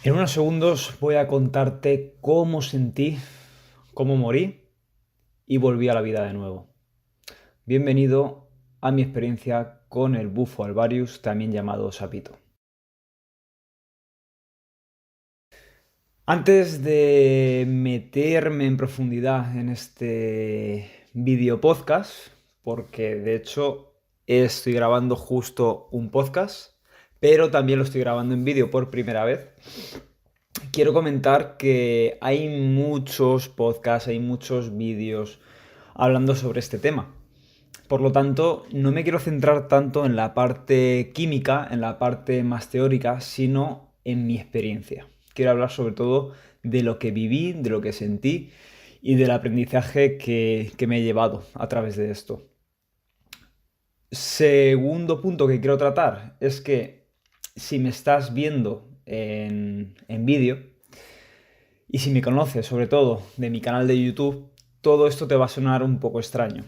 En unos segundos voy a contarte cómo sentí, cómo morí y volví a la vida de nuevo. Bienvenido a mi experiencia con el bufo alvarius, también llamado sapito. Antes de meterme en profundidad en este video podcast, porque de hecho estoy grabando justo un podcast, pero también lo estoy grabando en vídeo por primera vez. Quiero comentar que hay muchos podcasts, hay muchos vídeos hablando sobre este tema. Por lo tanto, no me quiero centrar tanto en la parte química, en la parte más teórica, sino en mi experiencia. Quiero hablar sobre todo de lo que viví, de lo que sentí y del aprendizaje que me he llevado a través de esto. Segundo punto que quiero tratar es que si me estás viendo en vídeo, y si me conoces, sobre todo de mi canal de YouTube, todo esto te va a sonar un poco extraño.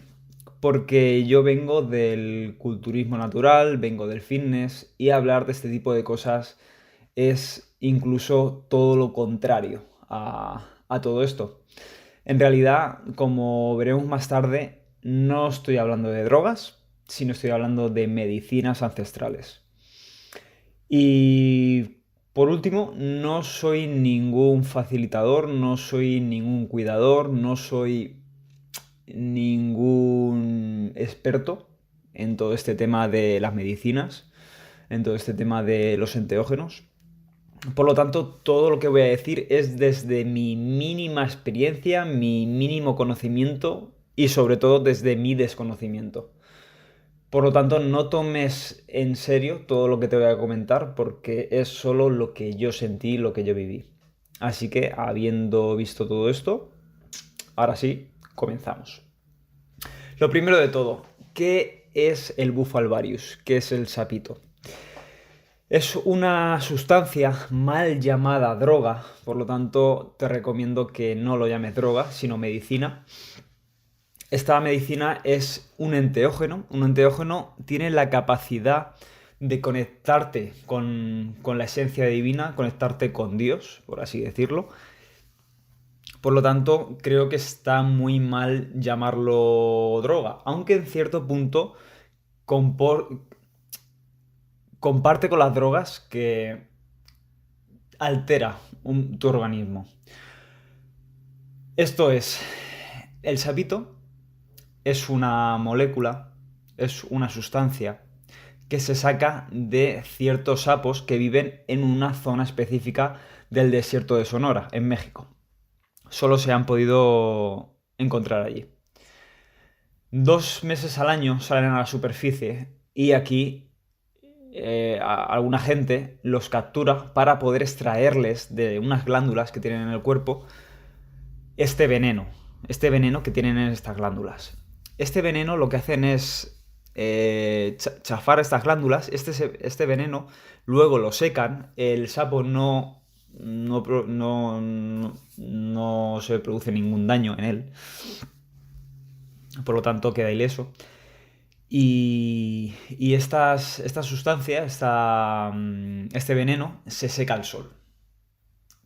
Porque yo vengo del culturismo natural, vengo del fitness y hablar de este tipo de cosas es incluso todo lo contrario a todo esto. En realidad, como veremos más tarde, no estoy hablando de drogas, sino estoy hablando de medicinas ancestrales. Y por último, no soy ningún facilitador, no soy ningún cuidador, no soy ningún experto en todo este tema de las medicinas, en todo este tema de los enteógenos. Por lo tanto, todo lo que voy a decir es desde mi mínima experiencia, mi mínimo conocimiento y sobre todo desde mi desconocimiento. Por lo tanto, no tomes en serio todo lo que te voy a comentar porque es solo lo que yo sentí, lo que yo viví. Así que, habiendo visto todo esto, ahora sí, comenzamos. Lo primero de todo, ¿qué es el bufo alvarius? ¿Qué es el sapito? Es una sustancia mal llamada droga, por lo tanto te recomiendo que no lo llames droga, sino medicina. Esta medicina es un enteógeno. Un enteógeno tiene la capacidad de conectarte con la esencia divina, conectarte con Dios, por así decirlo. Por lo tanto, creo que está muy mal llamarlo droga, aunque en cierto punto compor- comparte con las drogas que altera tu organismo. Esto es, el sapito es una molécula, es una sustancia que se saca de ciertos sapos que viven en una zona específica del desierto de Sonora, en México. Solo se han podido encontrar allí. 2 meses al año salen a la superficie y aquí alguna gente los captura para poder extraerles de unas glándulas que tienen en el cuerpo este veneno, este veneno que tienen en estas glándulas. Este veneno lo que hacen es chafar estas glándulas, este veneno luego lo secan, el sapo no se produce ningún daño en él, por lo tanto queda ileso. Y esta sustancia, este veneno, se seca al sol.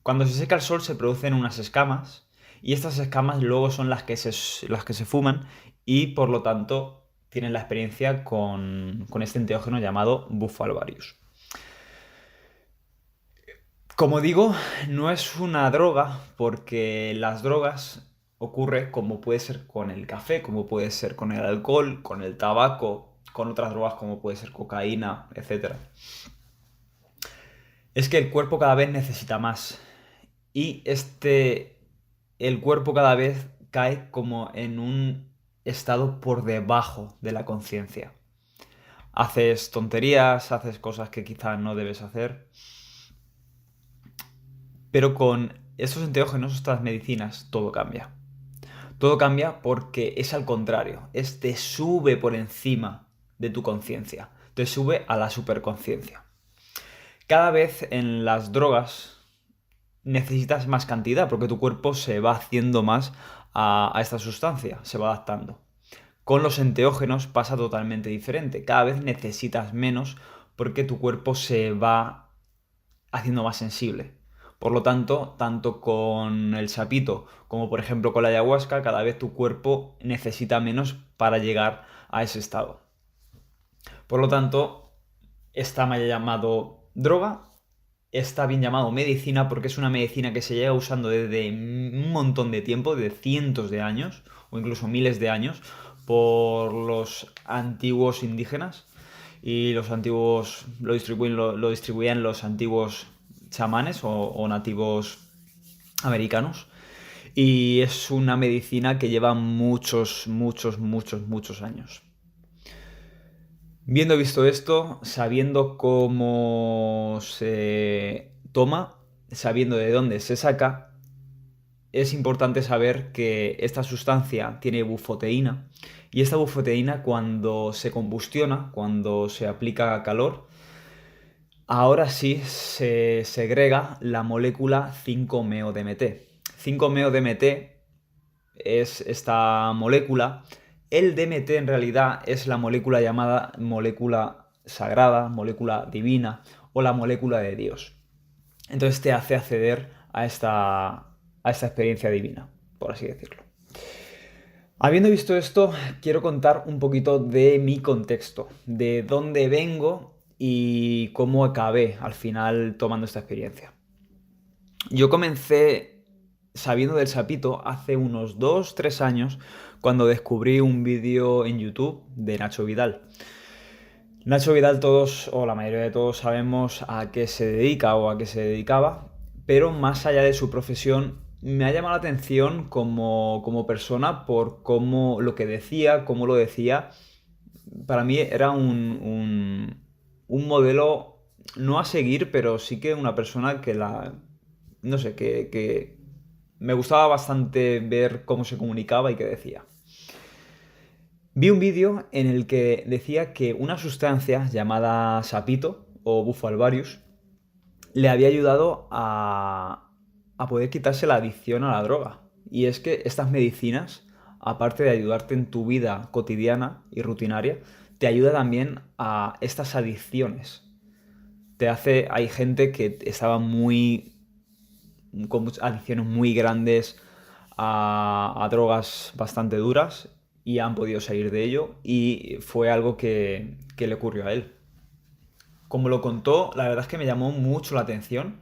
Cuando se seca al sol se producen unas escamas y estas escamas luego son las que se fuman y por lo tanto tienen la experiencia con este enteógeno llamado bufo alvarius. Como digo, no es una droga porque las drogas ocurre como puede ser con el café, como puede ser con el alcohol, con el tabaco, con otras drogas como puede ser cocaína, etcétera. Es que el cuerpo cada vez necesita más y el cuerpo cada vez cae como en un estado por debajo de la conciencia. Haces tonterías, haces cosas que quizás no debes hacer, pero con estos enteógenos, estas medicinas, todo cambia. Todo cambia porque es al contrario, te sube por encima de tu conciencia, te sube a la superconciencia. Cada vez en las drogas necesitas más cantidad porque tu cuerpo se va haciendo más a esta sustancia, se va adaptando. Con los enteógenos pasa totalmente diferente. Cada vez necesitas menos porque tu cuerpo se va haciendo más sensible. Por lo tanto, tanto con el sapito como por ejemplo con la ayahuasca, cada vez tu cuerpo necesita menos para llegar a ese estado. Por lo tanto, está mal llamado droga, está bien llamado medicina porque es una medicina que se lleva usando desde un montón de tiempo, de cientos de años o incluso miles de años, por los antiguos indígenas y los antiguos lo distribuían los antiguos chamanes o nativos americanos. Y es una medicina que lleva muchos, muchos, muchos, muchos años. Viendo visto esto, sabiendo cómo se toma, sabiendo de dónde se saca, es importante saber que esta sustancia tiene bufoteína y esta bufoteína cuando se combustiona, cuando se aplica calor, ahora sí se segrega la molécula 5-MeO-DMT. 5-MeO-DMT es esta molécula. El DMT en realidad es la molécula llamada molécula sagrada, molécula divina o la molécula de Dios. Entonces te hace acceder a esta experiencia divina, por así decirlo. Habiendo visto esto, quiero contar un poquito de mi contexto, de dónde vengo y cómo acabé al final tomando esta experiencia. Yo comencé sabiendo del sapito hace unos 2-3 años cuando descubrí un vídeo en YouTube de Nacho Vidal. Nacho Vidal todos, o la mayoría de todos, sabemos a qué se dedica o a qué se dedicaba, pero más allá de su profesión, me ha llamado la atención como persona por cómo lo que decía, cómo lo decía. Para mí era un modelo no a seguir, pero sí que una persona que no sé, que me gustaba bastante ver cómo se comunicaba y qué decía. Vi un vídeo en el que decía que una sustancia llamada sapito o bufo alvarius le había ayudado a poder quitarse la adicción a la droga. Y es que estas medicinas, aparte de ayudarte en tu vida cotidiana y rutinaria, te ayuda también a estas adicciones. Hay gente que estaba con adicciones muy grandes a drogas bastante duras y han podido salir de ello y fue algo que le ocurrió a él. Como lo contó, la verdad es que me llamó mucho la atención.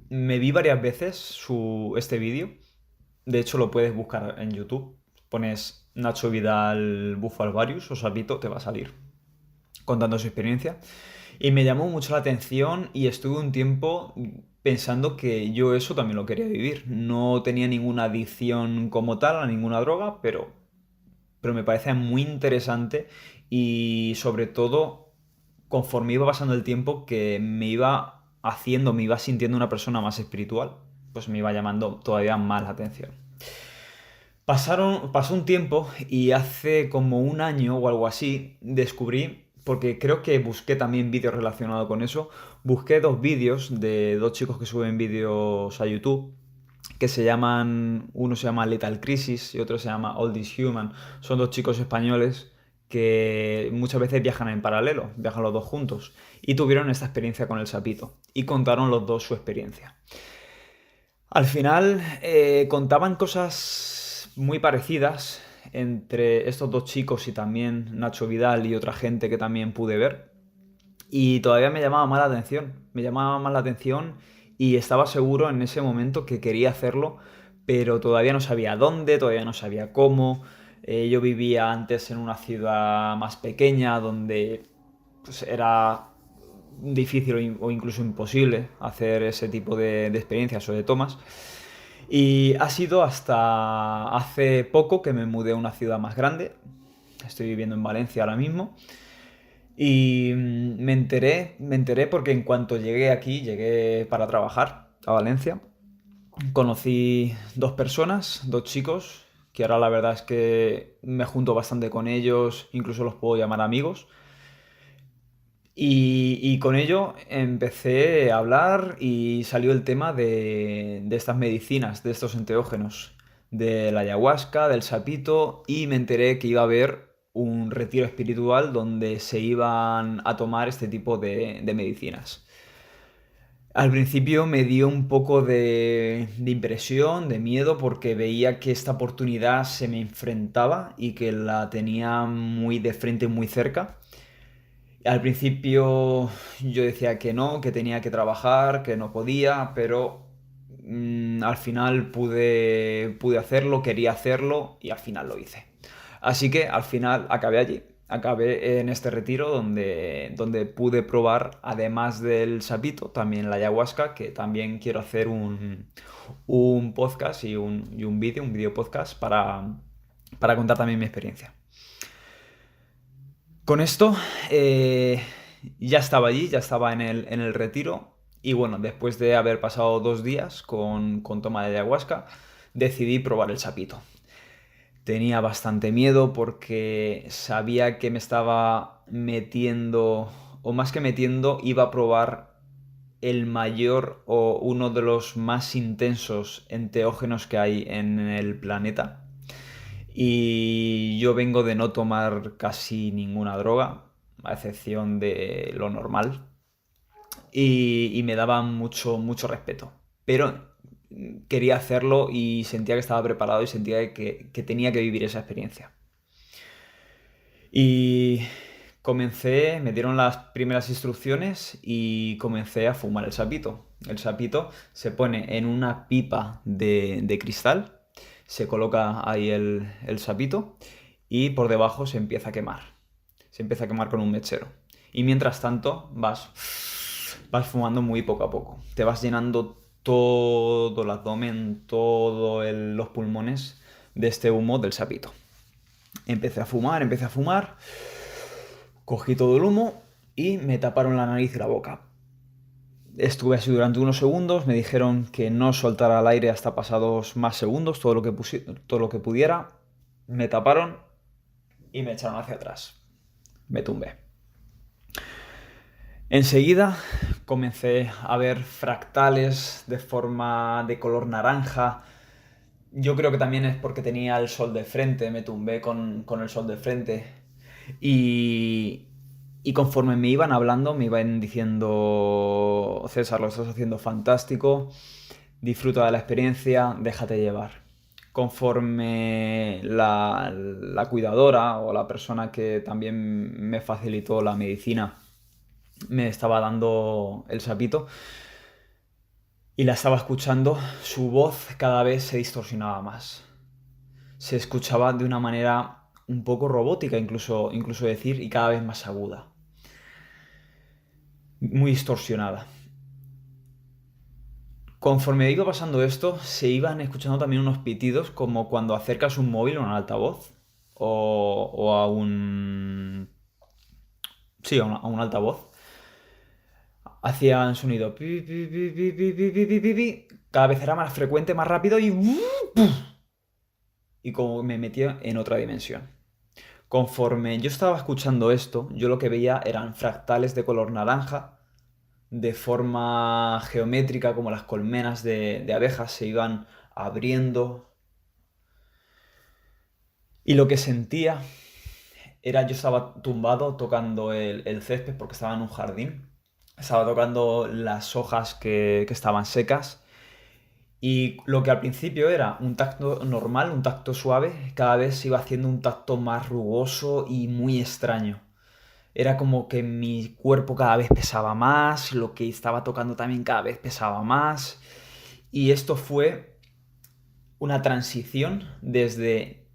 Me vi varias veces este vídeo. De hecho, lo puedes buscar en YouTube. Pones Nacho Vidal Bufo Alvarius o Sapito, te va a salir contando su experiencia. Y me llamó mucho la atención y estuve un tiempo pensando que yo eso también lo quería vivir. No tenía ninguna adicción como tal a ninguna droga, pero me parece muy interesante y sobre todo conforme iba pasando el tiempo que me iba sintiendo una persona más espiritual, pues me iba llamando todavía más la atención. Pasó un tiempo y hace como un año o algo así descubrí, porque creo que busqué también vídeos relacionados con eso, busqué dos vídeos de dos chicos que suben vídeos a YouTube uno se llama Lethal Crisis y otro se llama All This Human. Son dos chicos españoles que muchas veces viajan en paralelo, viajan los dos juntos y tuvieron esta experiencia con el sapito y contaron los dos su experiencia. Al final contaban cosas muy parecidas entre estos dos chicos y también Nacho Vidal y otra gente que también pude ver. Y todavía me llamaba más la atención. Me llamaba más la atención y estaba seguro en ese momento que quería hacerlo, pero todavía no sabía dónde, todavía no sabía cómo. Yo vivía antes en una ciudad más pequeña donde pues, era difícil o incluso imposible hacer ese tipo de experiencias o de tomas. Y ha sido hasta hace poco que me mudé a una ciudad más grande. Estoy viviendo en Valencia ahora mismo. Y me enteré porque en cuanto llegué aquí, llegué para trabajar a Valencia. Conocí dos personas, dos chicos, que ahora la verdad es que me junto bastante con ellos, incluso los puedo llamar amigos. Y con ello empecé a hablar y salió el tema de estas medicinas, de estos enteógenos, de la ayahuasca, del sapito, y me enteré que iba a haber un retiro espiritual donde se iban a tomar este tipo de medicinas. Al principio me dio un poco de impresión, de miedo, porque veía que esta oportunidad se me enfrentaba y que la tenía muy de frente, muy cerca. Al principio yo decía que no, que tenía que trabajar, que no podía, pero al final pude hacerlo, quería hacerlo y al final lo hice. Así que al final acabé allí, acabé en este retiro donde pude probar, además del sapito, también la ayahuasca, que también quiero hacer un podcast y un vídeo podcast para contar también mi experiencia. Con esto ya estaba allí, ya estaba en el retiro y bueno, después de haber pasado 2 días con toma de ayahuasca, decidí probar el sapito. Tenía bastante miedo porque sabía que me estaba metiendo, o más que metiendo, iba a probar el mayor o uno de los más intensos enteógenos que hay en el planeta. Y yo vengo de no tomar casi ninguna droga, a excepción de lo normal, y me daba mucho, mucho respeto. Pero quería hacerlo y sentía que estaba preparado y sentía que tenía que vivir esa experiencia. Y me dieron las primeras instrucciones y comencé a fumar el sapito. El sapito se pone en una pipa de cristal, se coloca ahí el sapito y por debajo se empieza a quemar. Se empieza a quemar con un mechero. Y mientras tanto vas fumando muy poco a poco. Te vas llenando todo el abdomen, todos los pulmones de este humo del sapito. Empecé a fumar, cogí todo el humo y me taparon la nariz y la boca. Estuve así durante unos segundos, me dijeron que no soltara el aire hasta pasados más segundos, todo lo que pudiera. Me taparon y me echaron hacia atrás. Me tumbé. Enseguida comencé a ver fractales de forma de color naranja. Yo creo que también es porque tenía el sol de frente, me tumbé con el sol de frente. Y, y conforme me iban hablando, me iban diciendo, César, lo estás haciendo fantástico, disfruta de la experiencia, déjate llevar. Conforme la cuidadora o la persona que también me facilitó la medicina me estaba dando el sapito y la estaba escuchando, su voz cada vez se distorsionaba más. Se escuchaba de una manera un poco robótica, incluso decir, y cada vez más aguda. Muy distorsionada. Conforme iba pasando esto, se iban escuchando también unos pitidos como cuando acercas un móvil a un altavoz o a un... Sí, a un altavoz. Hacían sonido pi, pi, pi, pi, pi, pi, pi, pi, pi, pi. Cada vez era más frecuente, más rápido y como me metía en otra dimensión. Conforme yo estaba escuchando esto, yo lo que veía eran fractales de color naranja, de forma geométrica, como las colmenas de abejas se iban abriendo. Y lo que sentía era, yo estaba tumbado tocando el césped porque estaba en un jardín. Estaba tocando las hojas que estaban secas. Y lo que al principio era un tacto normal, un tacto suave, cada vez se iba haciendo un tacto más rugoso y muy extraño. Era como que mi cuerpo cada vez pesaba más, lo que estaba tocando también cada vez pesaba más. Y esto fue una transición desde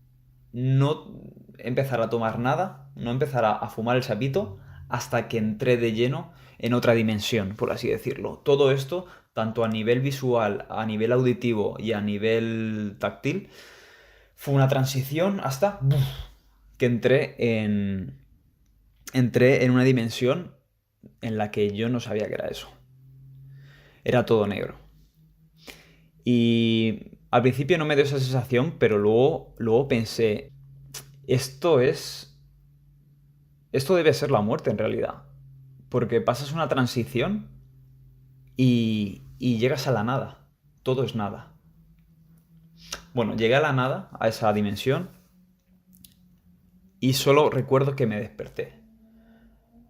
no empezar a tomar nada, no empezar a fumar el sapito, hasta que entré de lleno en otra dimensión, por así decirlo. Todo esto, tanto a nivel visual, a nivel auditivo y a nivel táctil, fue una transición hasta que entré en una dimensión en la que yo no sabía que era eso. Era todo negro. Y al principio no me dio esa sensación, pero luego pensé, esto es... Esto debe ser la muerte en realidad. Porque pasas una transición y llegas a la nada. Todo es nada. Bueno, llegué a la nada, a esa dimensión, y solo recuerdo que me desperté.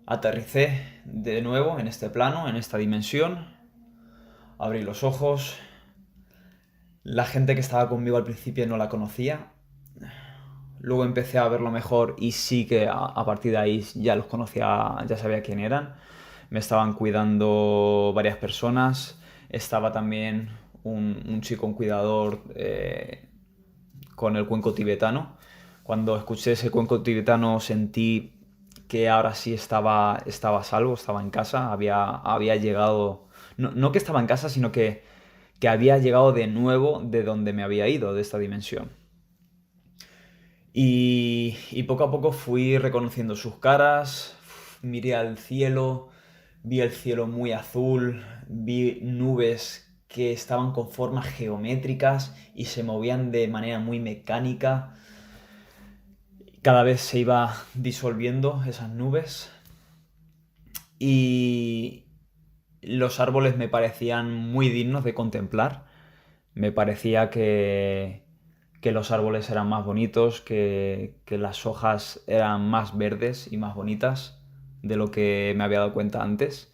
Aterricé de nuevo en este plano, en esta dimensión, Abrí los ojos. La gente que estaba conmigo al principio no la conocía. Luego empecé a verlo mejor y sí que a partir de ahí ya los conocía, ya sabía quién eran. Me estaban cuidando varias personas. Estaba también un chico, un cuidador con el cuenco tibetano. Cuando escuché ese cuenco tibetano sentí que ahora sí estaba a salvo, estaba en casa, había llegado, no que estaba en casa, sino que había llegado de nuevo de donde me había ido, de esta dimensión. Y poco a poco fui reconociendo sus caras, miré al cielo, vi el cielo muy azul, vi nubes que estaban con formas geométricas y se movían de manera muy mecánica. Cada vez se iba disolviendo esas nubes y los árboles me parecían muy dignos de contemplar. Me parecía que los árboles eran más bonitos, que las hojas eran más verdes y más bonitas de lo que me había dado cuenta antes.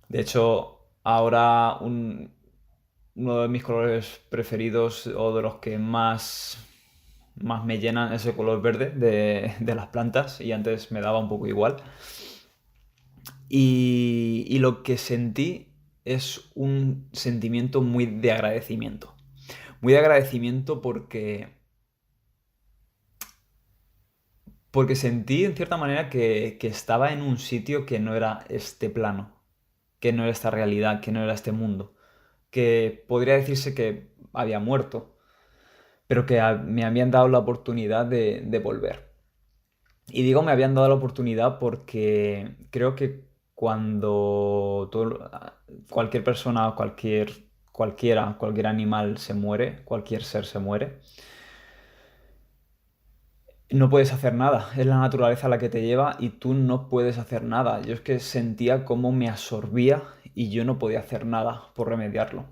De hecho, ahora uno de mis colores preferidos o de los que más me llenan es el color verde de las plantas y antes me daba un poco igual. Y lo que sentí es un sentimiento muy de agradecimiento. Muy de agradecimiento porque sentí en cierta manera que estaba en un sitio que no era este plano, que no era esta realidad, que no era este mundo, que podría decirse que había muerto, pero que me habían dado la oportunidad de volver. Y digo me habían dado la oportunidad porque creo que cuando cualquier persona, cualquier animal se muere, cualquier ser se muere, no puedes hacer nada. Es la naturaleza la que te lleva y tú no puedes hacer nada. Yo es que sentía cómo me absorbía y yo no podía hacer nada por remediarlo.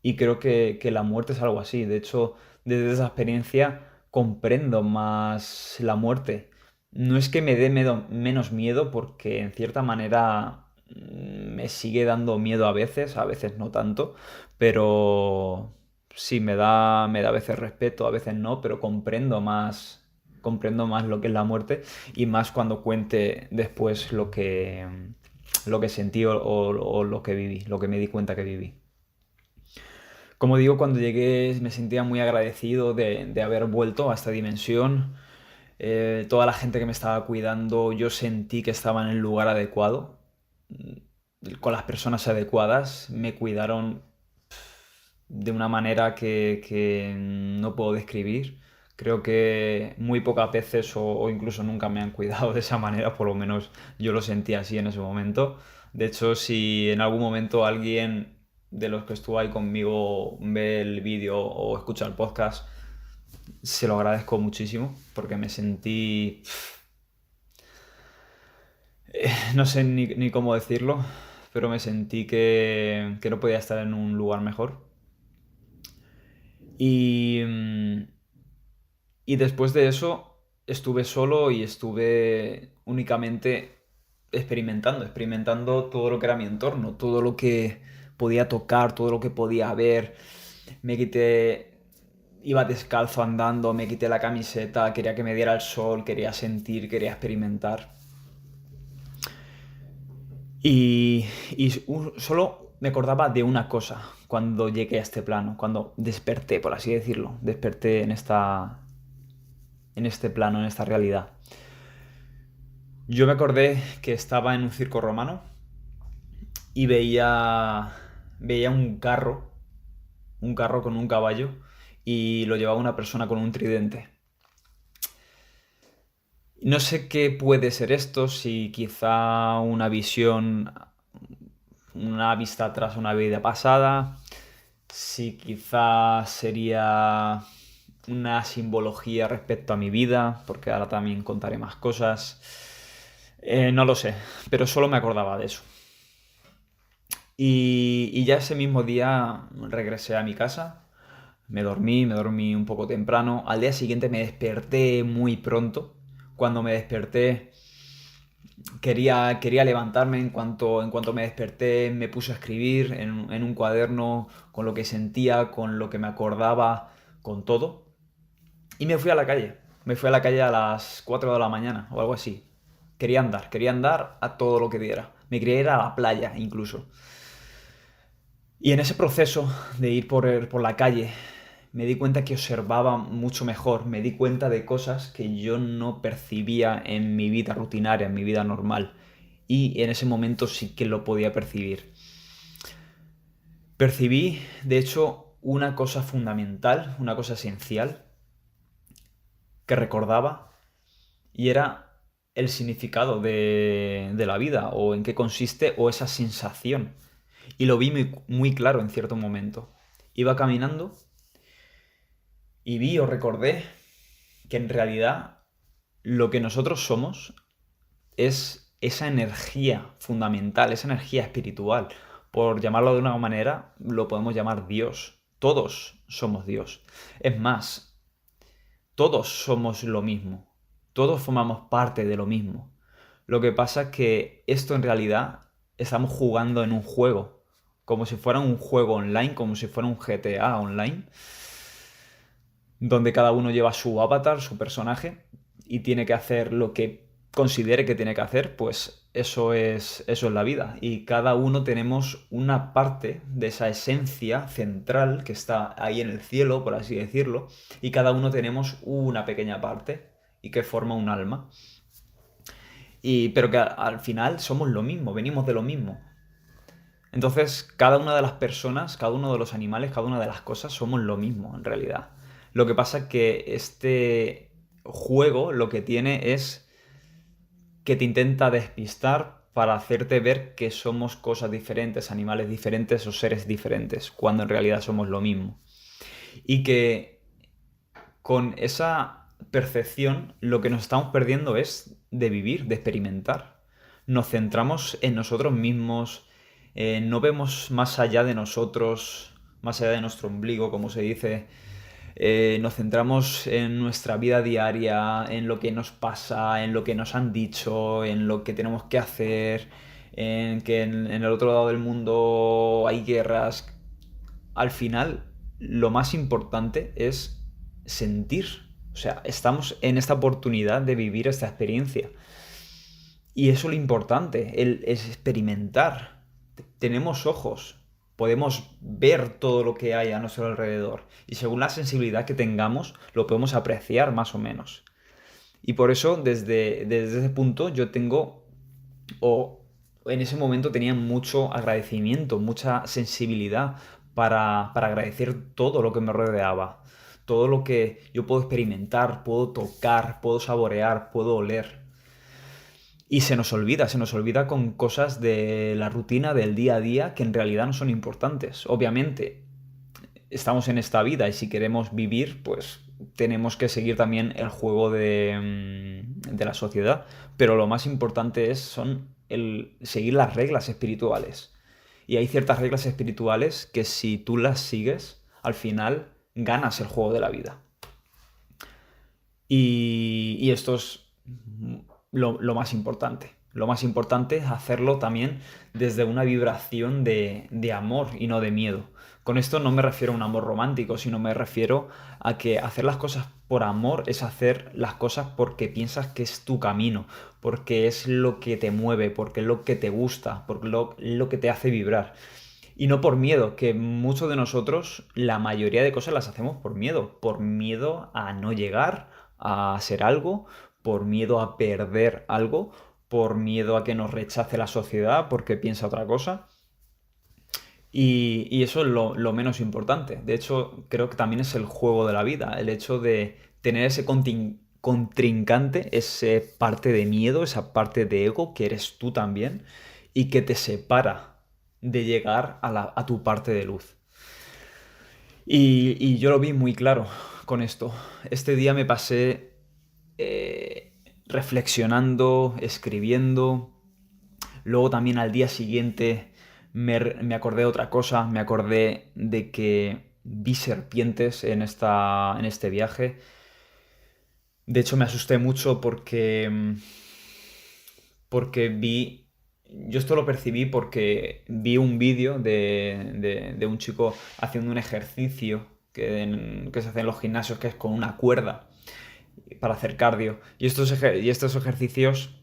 Y creo que la muerte es algo así. De hecho, desde esa experiencia comprendo más la muerte. No es que me dé menos miedo porque en cierta manera me sigue dando miedo a veces no tanto, pero sí, me da a veces respeto, a veces no, pero comprendo más lo que es la muerte y más cuando cuente después lo que sentí o lo que viví, lo que me di cuenta que viví. Como digo, cuando llegué me sentía muy agradecido de haber vuelto a esta dimensión. Toda la gente que me estaba cuidando, yo sentí que estaba en el lugar adecuado, con las personas adecuadas. Me cuidaron de una manera que no puedo describir. Creo que muy pocas veces o incluso nunca me han cuidado de esa manera, por lo menos yo lo sentí así en ese momento. De hecho, si en algún momento alguien de los que estuvo ahí conmigo ve el vídeo o escucha el podcast, se lo agradezco muchísimo porque me sentí, no sé ni cómo decirlo, pero me sentí que no podía estar en un lugar mejor. Y, y después de eso estuve solo y estuve únicamente experimentando todo lo que era mi entorno, todo lo que podía tocar, todo lo que podía ver. Me quité, iba descalzo andando, me quité la camiseta, quería que me diera el sol, quería sentir, quería experimentar. Y solo me acordaba de una cosa cuando llegué a este plano, cuando desperté, por así decirlo, desperté en este plano, en esta realidad. Yo me acordé que estaba en un circo romano y veía un carro con un caballo y lo llevaba una persona con un tridente. No sé qué puede ser esto, si quizá una vista atrás a una vida pasada, si quizá sería una simbología respecto a mi vida, porque ahora también contaré más cosas. No lo sé, pero solo me acordaba de eso. Y ya ese mismo día regresé a mi casa, me dormí un poco temprano. Al día siguiente me desperté muy pronto. Cuando me desperté Quería levantarme en cuanto me desperté, me puse a escribir en un cuaderno con lo que sentía, con lo que me acordaba, con todo. Y me fui a la calle. Me fui a la calle a las 4 de la mañana o algo así. Quería andar a todo lo que diera. Me quería ir a la playa incluso. Y en ese proceso de ir por la calle, me di cuenta que observaba mucho mejor, me di cuenta de cosas que yo no percibía en mi vida rutinaria, en mi vida normal. Y en ese momento sí que lo podía percibir. Percibí, de hecho, una cosa fundamental, una cosa esencial, que recordaba, y era el significado de la vida, o en qué consiste, o esa sensación. Y lo vi muy claro en cierto momento. Iba caminando y vi o recordé que en realidad lo que nosotros somos es esa energía fundamental, esa energía espiritual. Por llamarlo de una manera, lo podemos llamar Dios. Todos somos Dios. Es más, todos somos lo mismo. Todos formamos parte de lo mismo. Lo que pasa es que esto en realidad estamos jugando en un juego. Como si fuera un juego online, como si fuera un GTA online, donde cada uno lleva su avatar, su personaje, y tiene que hacer lo que considere que tiene que hacer, pues eso es la vida. Y cada uno tenemos una parte de esa esencia central que está ahí en el cielo, por así decirlo, y cada uno tenemos una pequeña parte y que forma un alma. Pero que al final somos lo mismo, venimos de lo mismo. Entonces, cada una de las personas, cada uno de los animales, cada una de las cosas somos lo mismo en realidad. Lo que pasa es que este juego lo que tiene es que te intenta despistar para hacerte ver que somos cosas diferentes, animales diferentes o seres diferentes, cuando en realidad somos lo mismo. Y que con esa percepción lo que nos estamos perdiendo es de vivir, de experimentar. Nos centramos en nosotros mismos, no vemos más allá de nosotros, más allá de nuestro ombligo, como se dice. Nos centramos en nuestra vida diaria, en lo que nos pasa, en lo que nos han dicho, en lo que tenemos que hacer, en que en el otro lado del mundo hay guerras. Al final, lo más importante es sentir. O sea, estamos en esta oportunidad de vivir esta experiencia. Y eso es lo importante, el es experimentar. Tenemos ojos, podemos ver todo lo que hay a nuestro alrededor. Y según la sensibilidad que tengamos, lo podemos apreciar más o menos. Y por eso, desde ese punto, yo tengo, o en ese momento tenía mucho agradecimiento, mucha sensibilidad para agradecer todo lo que me rodeaba. Todo lo que yo puedo experimentar, puedo tocar, puedo saborear, puedo oler. Y se nos olvida con cosas de la rutina del día a día que en realidad no son importantes. Obviamente, estamos en esta vida y si queremos vivir, pues tenemos que seguir también el juego de la sociedad. Pero lo más importante son el seguir las reglas espirituales. Y hay ciertas reglas espirituales que si tú las sigues, al final ganas el juego de la vida. Y esto es lo más importante. Lo más importante es hacerlo también desde una vibración de amor y no de miedo. Con esto no me refiero a un amor romántico, sino me refiero a que hacer las cosas por amor es hacer las cosas porque piensas que es tu camino, porque es lo que te mueve, porque es lo que te gusta, porque lo que te hace vibrar. Y no por miedo, que muchos de nosotros, la mayoría de cosas las hacemos por miedo a no llegar a ser algo, por miedo a perder algo, por miedo a que nos rechace la sociedad porque piensa otra cosa. Y eso es lo menos importante. De hecho, creo que también es el juego de la vida, el hecho de tener ese contrincante, esa parte de miedo, esa parte de ego que eres tú también y que te separa de llegar a tu parte de luz. Y yo lo vi muy claro con esto. Este día me pasé reflexionando, escribiendo. Luego también al día siguiente me acordé de otra cosa. Me acordé de que vi serpientes en este viaje. De hecho me asusté mucho porque porque yo esto lo percibí porque vi un vídeo de un chico haciendo un ejercicio que se hace en los gimnasios, que es con una cuerda para hacer cardio. Y estos ejercicios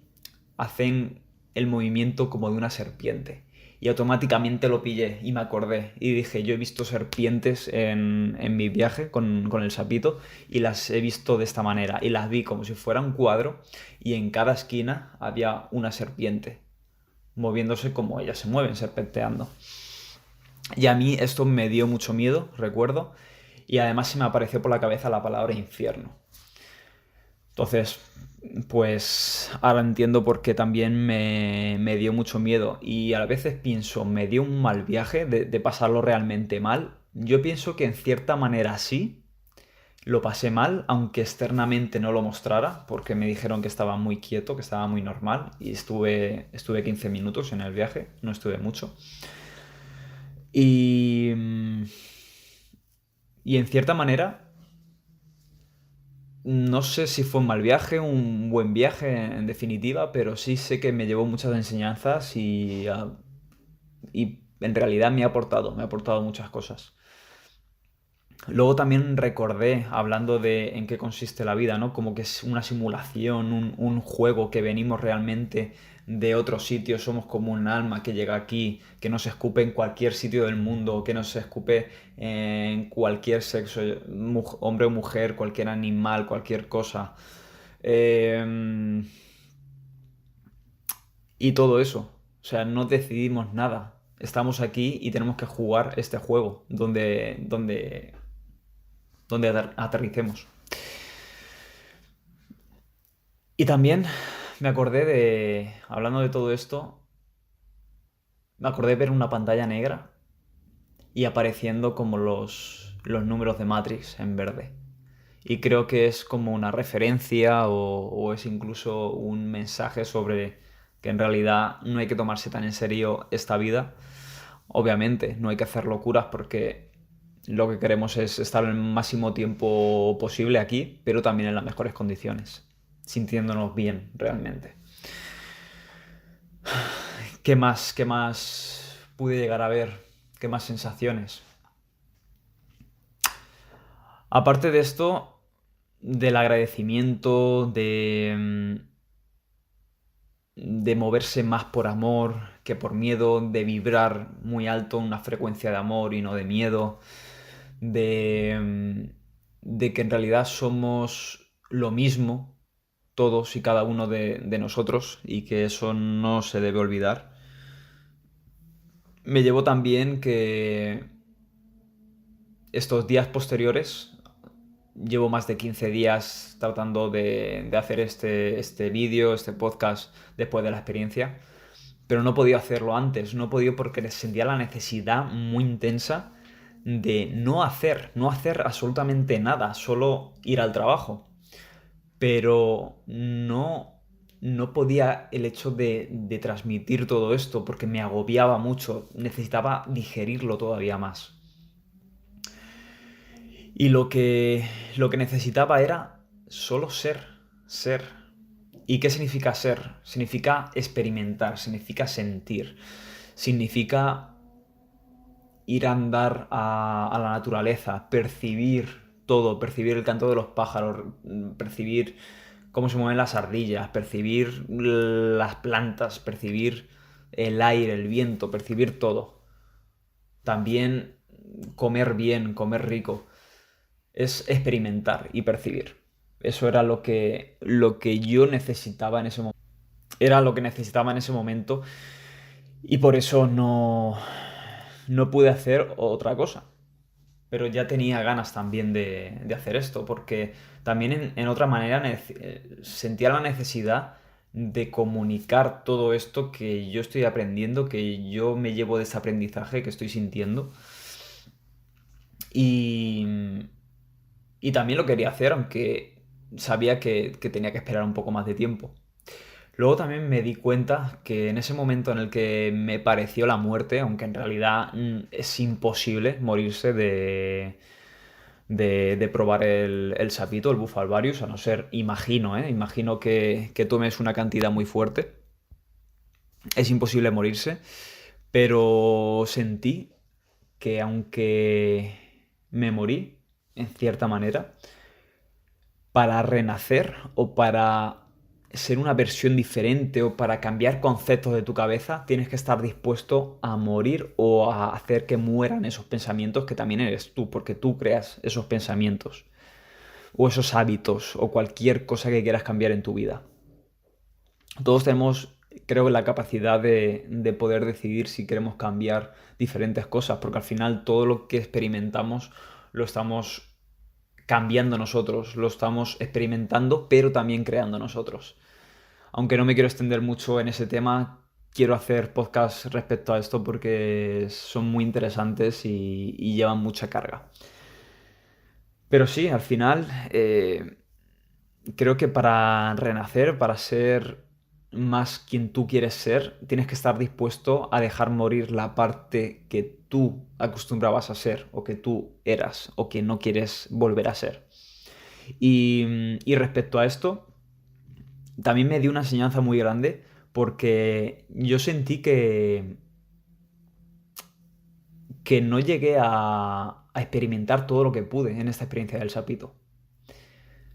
hacen el movimiento como de una serpiente. Y automáticamente lo pillé y me acordé. Y dije, yo he visto serpientes en mi viaje con el sapito y las he visto de esta manera. Y las vi como si fuera un cuadro y en cada esquina había una serpiente moviéndose como ellas se mueven, serpenteando. Y a mí esto me dio mucho miedo, recuerdo, y además se me apareció por la cabeza la palabra infierno. Entonces, pues ahora entiendo por qué también me dio mucho miedo. Y a veces pienso, ¿me dio un mal viaje de pasarlo realmente mal? Yo pienso que en cierta manera sí, lo pasé mal, aunque externamente no lo mostrara, porque me dijeron que estaba muy quieto, que estaba muy normal, y estuve 15 minutos en el viaje, no estuve mucho. Y, y en cierta manera, no sé si fue un mal viaje, un buen viaje en definitiva, pero sí sé que me llevó muchas enseñanzas y en realidad me ha aportado muchas cosas. Luego también recordé, hablando de en qué consiste la vida, ¿no? Como que es una simulación, un juego, que venimos realmente de otro sitio, somos como un alma que llega aquí, que nos escupe en cualquier sitio del mundo, que nos escupe en cualquier sexo, hombre o mujer, cualquier animal, cualquier cosa. Eh, y todo eso. O sea, no decidimos nada. Estamos aquí y tenemos que jugar este juego donde aterricemos. Y también hablando de todo esto, me acordé de ver una pantalla negra y apareciendo como los números de Matrix en verde. Y creo que es como una referencia o es incluso un mensaje sobre que en realidad no hay que tomarse tan en serio esta vida. Obviamente, no hay que hacer locuras porque lo que queremos es estar el máximo tiempo posible aquí, pero también en las mejores condiciones, sintiéndonos bien realmente. ¿Qué más? ¿Qué más pude llegar a ver? ¿Qué más sensaciones? Aparte de esto, del agradecimiento, de moverse más por amor que por miedo, de vibrar muy alto una frecuencia de amor y no de miedo, de que en realidad somos lo mismo, todos y cada uno de nosotros, y que eso no se debe olvidar. Me llevó también que estos días posteriores, llevo más de 15 días tratando de hacer este vídeo, este podcast después de la experiencia, pero no he podido hacerlo antes, no he podido porque sentía la necesidad muy intensa de no hacer absolutamente nada, solo ir al trabajo. Pero no podía el hecho de transmitir todo esto porque me agobiaba mucho, necesitaba digerirlo todavía más. Y lo que necesitaba era solo ser. ¿Y qué significa ser? Significa experimentar, significa sentir, significa ir a andar a la naturaleza, percibir todo, percibir el canto de los pájaros, percibir cómo se mueven las ardillas, percibir las plantas, percibir el aire, el viento, percibir todo. También comer bien, comer rico. Es experimentar y percibir. Eso era lo que yo necesitaba en ese momento. Era lo que necesitaba en ese momento y por eso no pude hacer otra cosa. Pero ya tenía ganas también de hacer esto, porque también en otra manera sentía la necesidad de comunicar todo esto que yo estoy aprendiendo, que yo me llevo de ese aprendizaje que estoy sintiendo. Y, y también lo quería hacer, aunque sabía que tenía que esperar un poco más de tiempo. Luego también me di cuenta que en ese momento en el que me pareció la muerte, aunque en realidad es imposible morirse de probar el sapito, el Bufalvarius, a no ser, imagino, ¿eh? Imagino que tomes una cantidad muy fuerte. es imposible morirse, pero sentí que aunque me morí, en cierta manera, para renacer o para ser una versión diferente o para cambiar conceptos de tu cabeza, tienes que estar dispuesto a morir o a hacer que mueran esos pensamientos que también eres tú, porque tú creas esos pensamientos o esos hábitos o cualquier cosa que quieras cambiar en tu vida. Todos tenemos, creo que la capacidad de poder decidir si queremos cambiar diferentes cosas, porque al final todo lo que experimentamos lo estamos cambiando nosotros, lo estamos experimentando, pero también creando nosotros. Aunque no me quiero extender mucho en ese tema, quiero hacer podcasts respecto a esto porque son muy interesantes y llevan mucha carga. Pero sí, al final, creo que para renacer, para ser más quien tú quieres ser, tienes que estar dispuesto a dejar morir la parte que tú acostumbrabas a ser, o que tú eras, o que no quieres volver a ser. Y respecto a esto, también me dio una enseñanza muy grande porque yo sentí que no llegué a experimentar todo lo que pude en esta experiencia del sapito.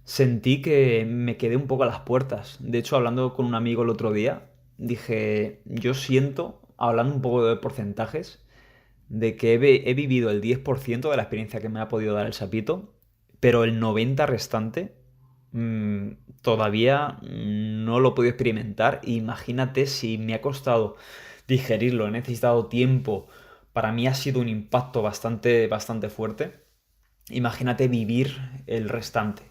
Sentí que me quedé un poco a las puertas. De hecho, hablando con un amigo el otro día, dije, yo siento, hablando un poco de porcentajes, de que he vivido el 10% de la experiencia que me ha podido dar el sapito, pero el 90% restante mm, todavía no lo he podido experimentar. Imagínate si me ha costado digerirlo, he necesitado tiempo. Para mí ha sido un impacto bastante, bastante fuerte. Imagínate vivir el restante.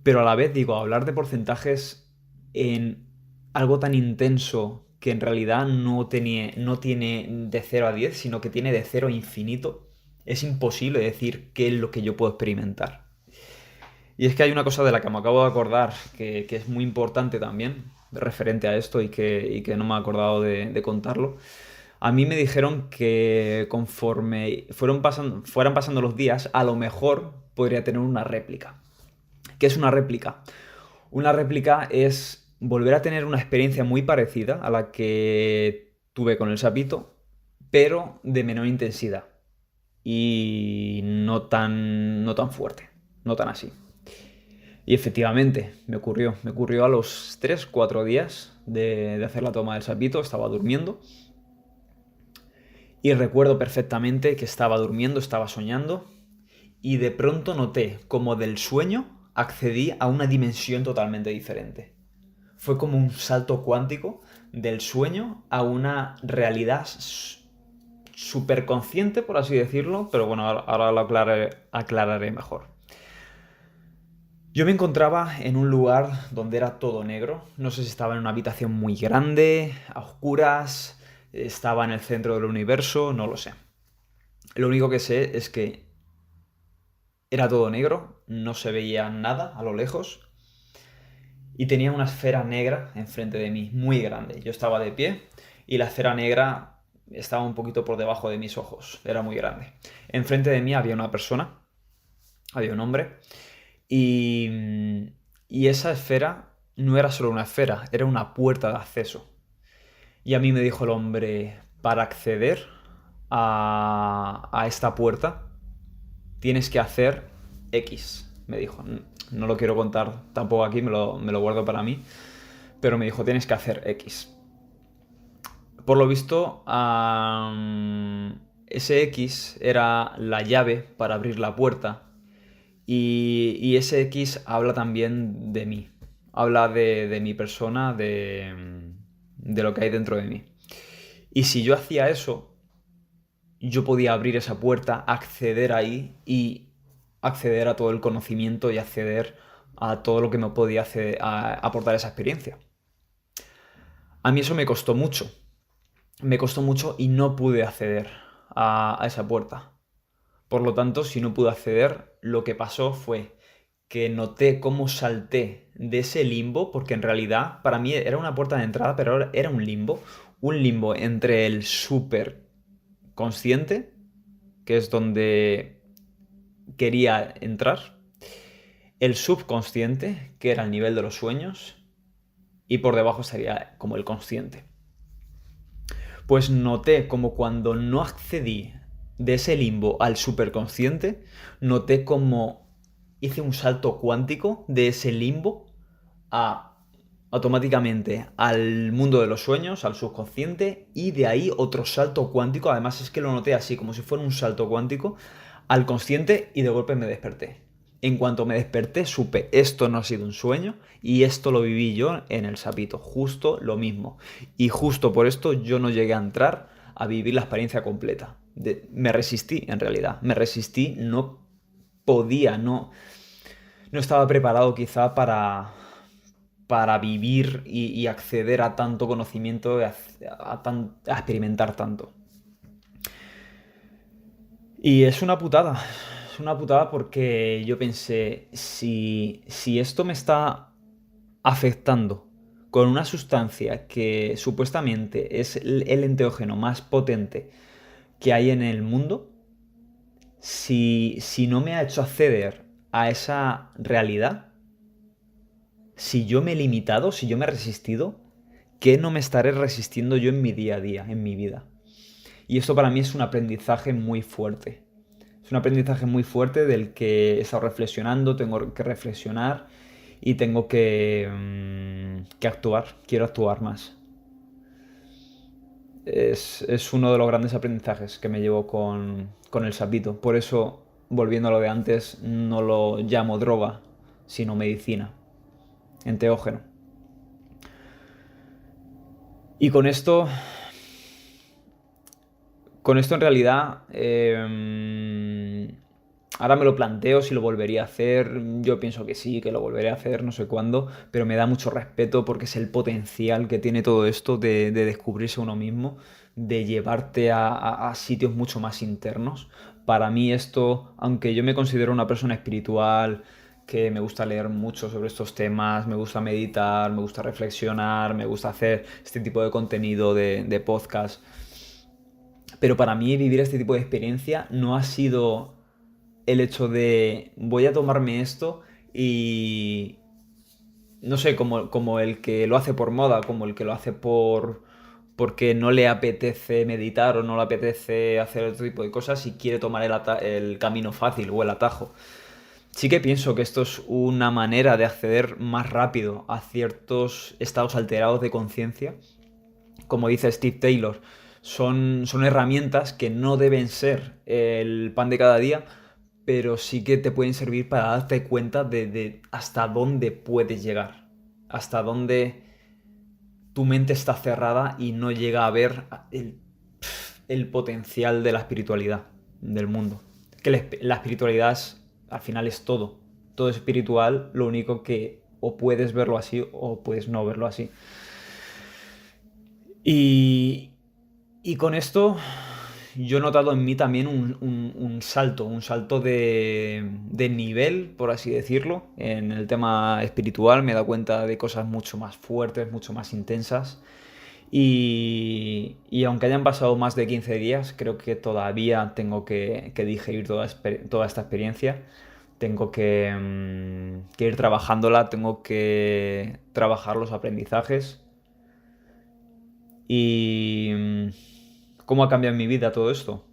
Pero a la vez digo, hablar de porcentajes en algo tan intenso que en realidad no tiene de 0 a 10, sino que tiene de 0 a infinito, es imposible decir qué es lo que yo puedo experimentar. Y es que hay una cosa de la que me acabo de acordar que es muy importante también, referente a esto y que no me he acordado de contarlo. A mí me dijeron que conforme fueran pasando los días, a lo mejor podría tener una réplica. ¿Qué es una réplica? Una réplica es volver a tener una experiencia muy parecida a la que tuve con el sapito, pero de menor intensidad y no tan fuerte, no tan así. Y efectivamente, me ocurrió a los 3 o 4 días de hacer la toma del sapito, estaba durmiendo y recuerdo perfectamente que estaba durmiendo, estaba soñando y de pronto noté como del sueño accedí a una dimensión totalmente diferente. Fue como un salto cuántico del sueño a una realidad súper consciente, por así decirlo, pero bueno, ahora lo aclararé mejor. Yo me encontraba en un lugar donde era todo negro, no sé si estaba en una habitación muy grande, a oscuras, estaba en el centro del universo, no lo sé. Lo único que sé es que era todo negro, no se veía nada a lo lejos y tenía una esfera negra enfrente de mí, muy grande. Yo estaba de pie y la esfera negra estaba un poquito por debajo de mis ojos, era muy grande. Enfrente de mí había una persona, había un hombre, y esa esfera no era solo una esfera, era una puerta de acceso. Y a mí me dijo el hombre, para acceder a esta puerta tienes que hacer X, me dijo. No lo quiero contar tampoco aquí, me lo guardo para mí, pero me dijo, tienes que hacer X. Por lo visto, ese X era la llave para abrir la puerta y ese X habla también de mí, habla de mi persona, de lo que hay dentro de mí. Y si yo hacía eso, yo podía abrir esa puerta, acceder ahí y acceder a todo el conocimiento y acceder a todo lo que me podía aportar esa experiencia. A mí eso me costó mucho y no pude acceder a esa puerta. Por lo tanto, si no pude acceder, lo que pasó fue que noté cómo salté de ese limbo, porque en realidad para mí era una puerta de entrada, pero ahora era un limbo entre el súper consciente, que es donde quería entrar, el subconsciente, que era el nivel de los sueños, y por debajo estaría como el consciente. Pues noté como cuando no accedí de ese limbo al superconsciente, noté como hice un salto cuántico de ese limbo a automáticamente al mundo de los sueños, al subconsciente, y de ahí otro salto cuántico, además es que lo noté así, como si fuera un salto cuántico, al consciente, y de golpe me desperté. En cuanto me desperté, supe, esto no ha sido un sueño y esto lo viví yo en el sapito, justo lo mismo. Y justo por esto yo no llegué a entrar a vivir la experiencia completa. Me resistí, en realidad, me resistí, no podía, no estaba preparado quizá para vivir y acceder a tanto conocimiento, a experimentar tanto. Y es una putada porque yo pensé, si esto me está afectando con una sustancia que supuestamente es el enteógeno más potente que hay en el mundo, si no me ha hecho acceder a esa realidad, si yo me he limitado, si yo me he resistido, ¿qué no me estaré resistiendo yo en mi día a día, en mi vida? Y esto para mí es un aprendizaje muy fuerte. Es un aprendizaje muy fuerte del que he estado reflexionando, tengo que reflexionar y tengo que actuar. Quiero actuar más. Es uno de los grandes aprendizajes que me llevo con el sapito. Por eso, volviendo a lo de antes, no lo llamo droga, sino medicina, enteógeno. Y con esto en realidad, ahora me lo planteo si lo volvería a hacer. Yo pienso que sí, que lo volveré a hacer, no sé cuándo, pero me da mucho respeto porque es el potencial que tiene todo esto de descubrirse uno mismo, de llevarte a sitios mucho más internos. Para mí esto, aunque yo me considero una persona espiritual, que me gusta leer mucho sobre estos temas, me gusta meditar, me gusta reflexionar, me gusta hacer este tipo de contenido de podcast. Pero para mí vivir este tipo de experiencia no ha sido el hecho de voy a tomarme esto y no sé, como el que lo hace por moda, como el que lo hace porque no le apetece meditar o no le apetece hacer otro tipo de cosas y quiere tomar el camino fácil o el atajo. Sí que pienso que esto es una manera de acceder más rápido a ciertos estados alterados de conciencia. Como dice Steve Taylor, son herramientas que no deben ser el pan de cada día, pero sí que te pueden servir para darte cuenta de hasta dónde puedes llegar, hasta dónde tu mente está cerrada y no llega a ver el potencial de la espiritualidad del mundo. Que la espiritualidad al final es todo. Todo es espiritual, lo único que o puedes verlo así o puedes no verlo así. Y, y con esto yo he notado en mí también un salto de nivel, por así decirlo, en el tema espiritual. Me he dado cuenta de cosas mucho más fuertes, mucho más intensas. Y aunque hayan pasado más de 15 días, creo que todavía tengo que digerir toda esta experiencia. Tengo que ir trabajándola, tengo que trabajar los aprendizajes. ¿Y cómo ha cambiado en mi vida todo esto?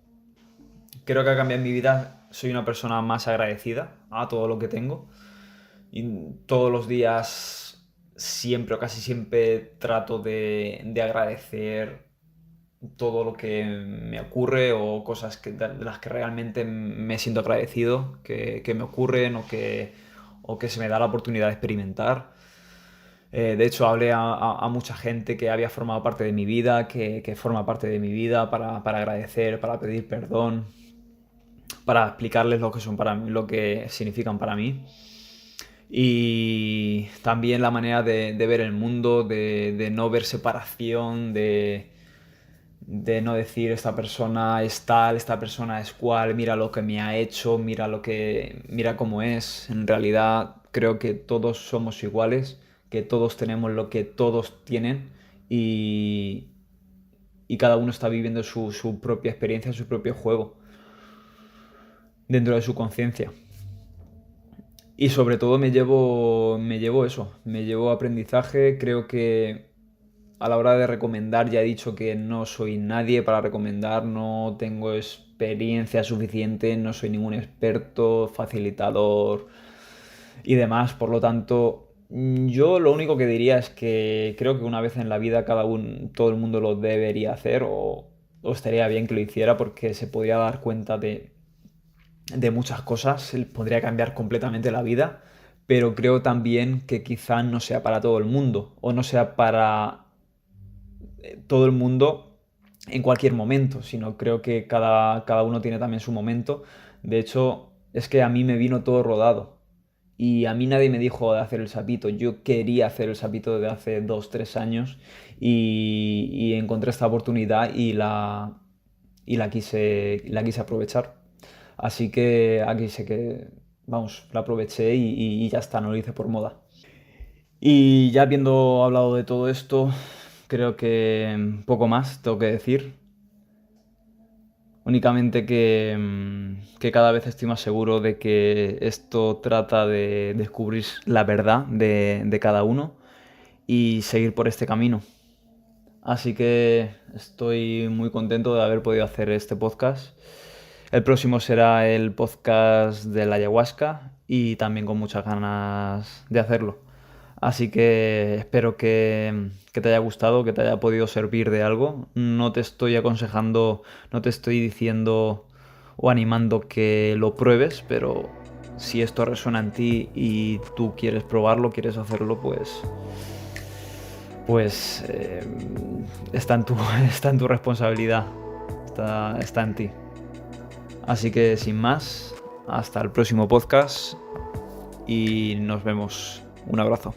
Creo que ha cambiado en mi vida. Soy una persona más agradecida a todo lo que tengo. Y todos los días, siempre o casi siempre, trato de agradecer todo lo que me ocurre o cosas de las que realmente me siento agradecido que me ocurren o que se me da la oportunidad de experimentar. De hecho, hablé a mucha gente que había formado parte de mi vida, que forma parte de mi vida para agradecer, para pedir perdón, para explicarles lo que son para mí, lo que significan para mí. Y también la manera de ver el mundo, de no ver separación, de no decir esta persona es tal, esta persona es cual, mira lo que me ha hecho, mira cómo es. En realidad creo que todos somos iguales, que todos tenemos lo que todos tienen y, y cada uno está viviendo su propia experiencia, su propio juego dentro de su conciencia. Y sobre todo me llevo eso, me llevo aprendizaje. Creo que a la hora de recomendar ya he dicho que no soy nadie para recomendar, no tengo experiencia suficiente, no soy ningún experto, facilitador y demás. Por lo tanto, yo lo único que diría es que creo que una vez en la vida todo el mundo lo debería hacer o estaría bien que lo hiciera porque se podría dar cuenta de muchas cosas, podría cambiar completamente la vida, pero creo también que quizá no sea para todo el mundo o no sea para todo el mundo en cualquier momento, sino creo que cada uno tiene también su momento. De hecho, es que a mí me vino todo rodado y a mí nadie me dijo de hacer el sapito. Yo quería hacer el sapito desde hace 2 3 años y encontré esta oportunidad y la quise aprovechar. Así que aquí sé que, vamos, la aproveché y ya está, no lo hice por moda. Y ya habiendo hablado de todo esto, creo que poco más tengo que decir. Únicamente que cada vez estoy más seguro de que esto trata de descubrir la verdad de cada uno y seguir por este camino. Así que estoy muy contento de haber podido hacer este podcast. El próximo será el podcast de la ayahuasca y también con muchas ganas de hacerlo. Así que espero que te haya gustado, que te haya podido servir de algo. No te estoy aconsejando, no te estoy diciendo o animando que lo pruebes, pero si esto resuena en ti y tú quieres probarlo, quieres hacerlo, pues está en tu, está en tu responsabilidad, está en ti. Así que sin más, hasta el próximo podcast y nos vemos. Un abrazo.